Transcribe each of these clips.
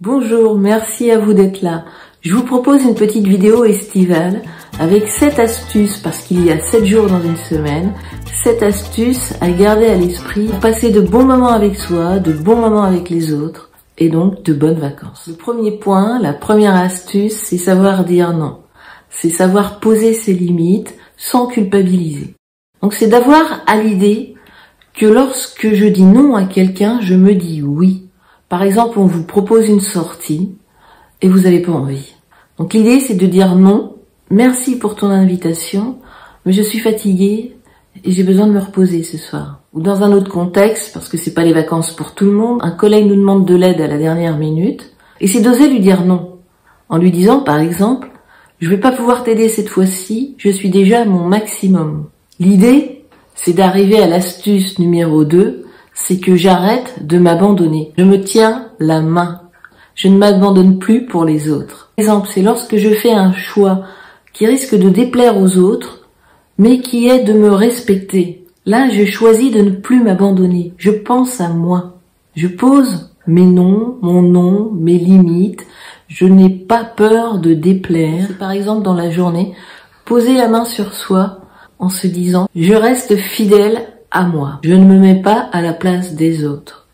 Bonjour, merci à vous d'être là. Je vous propose une petite vidéo estivale avec 7 astuces, parce qu'il y a 7 jours dans une semaine, 7 astuces à garder à l'esprit pour passer de bons moments avec soi, de bons moments avec les autres et donc de bonnes vacances. Le premier point, la première astuce, c'est savoir dire non. C'est savoir poser ses limites sans culpabiliser. Donc c'est d'avoir à l'idée que lorsque je dis non à quelqu'un, je me dis oui. Par exemple, on vous propose une sortie et vous n'avez pas envie. Donc l'idée, c'est de dire non, merci pour ton invitation, mais je suis fatiguée et j'ai besoin de me reposer ce soir. Ou dans un autre contexte, parce que c'est pas les vacances pour tout le monde, un collègue nous demande de l'aide à la dernière minute, et c'est d'oser lui dire non. En lui disant, par exemple, je vais pas pouvoir t'aider cette fois-ci, je suis déjà à mon maximum. L'idée, c'est d'arriver à l'astuce numéro 2, c'est que j'arrête de m'abandonner. Je me tiens la main. Je ne m'abandonne plus pour les autres. Par exemple, c'est lorsque je fais un choix qui risque de déplaire aux autres, mais qui est de me respecter. Là, je choisis de ne plus m'abandonner. Je pense à moi. Je pose mes noms, mon nom, mes limites. Je n'ai pas peur de déplaire. C'est par exemple dans la journée, poser la main sur soi en se disant « Je reste fidèle à moi. Je ne me mets pas à la place des autres.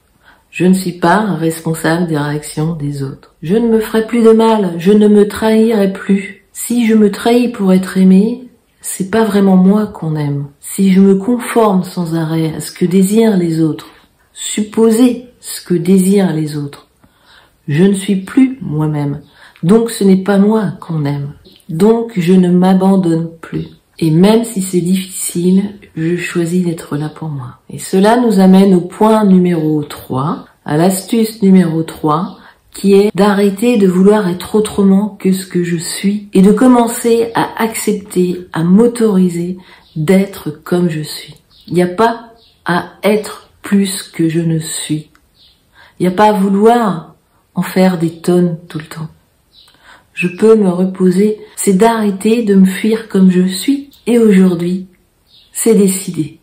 Je ne suis pas responsable des réactions des autres. Je ne me ferai plus de mal. Je ne me trahirai plus. Si je me trahis pour être aimé, c'est pas vraiment moi qu'on aime. Si je me conforme sans arrêt à ce que désirent les autres, supposer ce que désirent les autres, je ne suis plus moi-même. Donc ce n'est pas moi qu'on aime. Donc je ne m'abandonne plus. Et même si c'est difficile, je choisis d'être là pour moi. Et cela nous amène au point numéro 3, à l'astuce numéro 3, qui est d'arrêter de vouloir être autrement que ce que je suis et de commencer à accepter, à m'autoriser d'être comme je suis. Il n'y a pas à être plus que je ne suis. Il n'y a pas à vouloir en faire des tonnes tout le temps. Je peux me reposer, c'est d'arrêter de me fuir comme je suis. Et aujourd'hui, c'est décidé.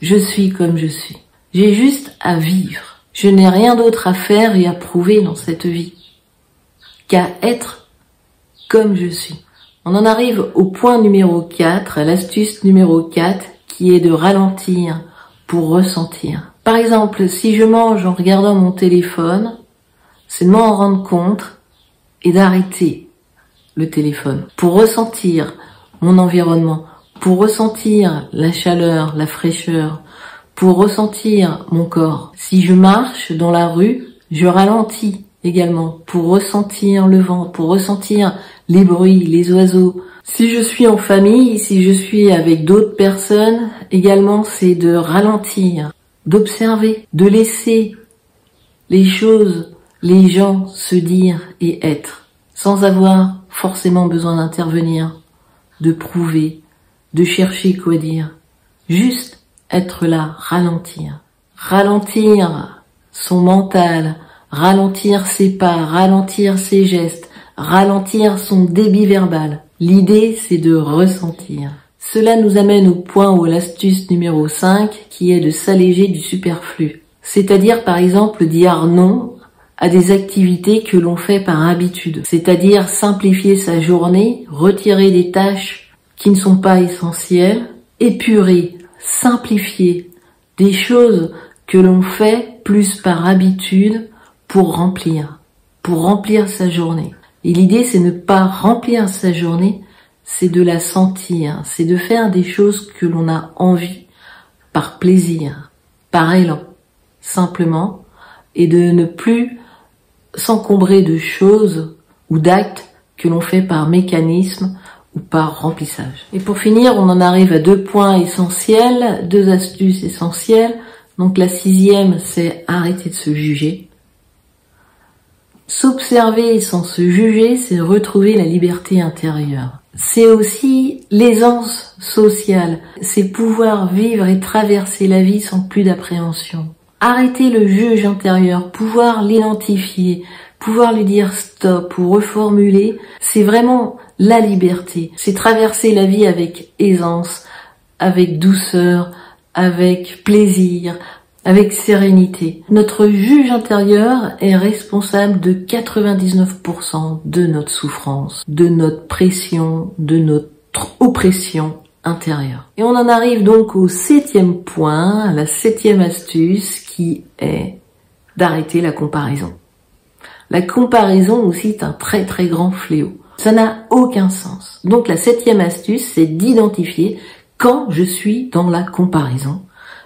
Je suis comme je suis. J'ai juste à vivre. Je n'ai rien d'autre à faire et à prouver dans cette vie qu'à être comme je suis. On en arrive au point numéro 4, à l'astuce numéro 4, qui est de ralentir pour ressentir. Par exemple, si je mange en regardant mon téléphone, c'est de m'en rendre compte et d'arrêter le téléphone pour ressentir mon environnement, pour ressentir la chaleur, la fraîcheur, pour ressentir mon corps. Si je marche dans la rue, je ralentis également pour ressentir le vent, pour ressentir les bruits, les oiseaux. Si je suis en famille, si je suis avec d'autres personnes, également c'est de ralentir, d'observer, de laisser les choses, les gens se dire et être, sans avoir forcément besoin d'intervenir, de prouver, de chercher quoi dire. Juste être là, ralentir. Ralentir son mental, ralentir ses pas, ralentir ses gestes, ralentir son débit verbal. L'idée, c'est de ressentir. Cela nous amène au point où l'astuce numéro 5, qui est de s'alléger du superflu. C'est-à-dire, par exemple, dire non à des activités que l'on fait par habitude. C'est-à-dire simplifier sa journée, retirer des tâches qui ne sont pas essentielles, épurer, simplifier des choses que l'on fait plus par habitude pour remplir sa journée. Et l'idée, c'est ne pas remplir sa journée, c'est de la sentir, c'est de faire des choses que l'on a envie, par plaisir, par élan, simplement, et de ne plus s'encombrer de choses ou d'actes que l'on fait par mécanisme ou par remplissage. Et pour finir, on en arrive à 2 points essentiels, 2 astuces essentielles. Donc la 6e, c'est arrêter de se juger. S'observer sans se juger, c'est retrouver la liberté intérieure. C'est aussi l'aisance sociale, c'est pouvoir vivre et traverser la vie sans plus d'appréhension. Arrêter le juge intérieur, pouvoir l'identifier, pouvoir lui dire stop ou reformuler, c'est vraiment la liberté. C'est traverser la vie avec aisance, avec douceur, avec plaisir, avec sérénité. Notre juge intérieur est responsable de 99% de notre souffrance, de notre pression, de notre oppression intérieure. Et on en arrive donc au 7e point, la 7e astuce qui est d'arrêter la comparaison. La comparaison aussi est un très très grand fléau. Ça n'a aucun sens. Donc la 7e astuce, c'est d'identifier quand je suis dans la comparaison.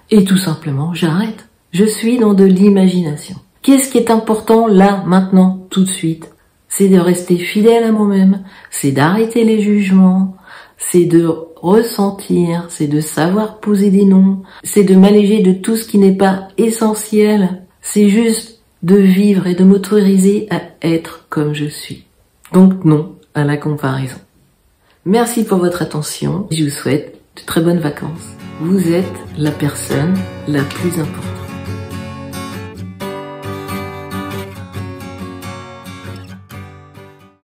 Et tout simplement, j'arrête. Je suis dans de l'imagination. Qu'est-ce qui est important là, maintenant, tout de suite? C'est de rester fidèle à moi-même, c'est d'arrêter les jugements, c'est de ressentir, c'est de savoir poser des noms, c'est de m'alléger de tout ce qui n'est pas essentiel. C'est juste de vivre et de m'autoriser à être comme je suis. Donc non à la comparaison. Merci pour votre attention. Je vous souhaite de très bonnes vacances. Vous êtes la personne la plus importante.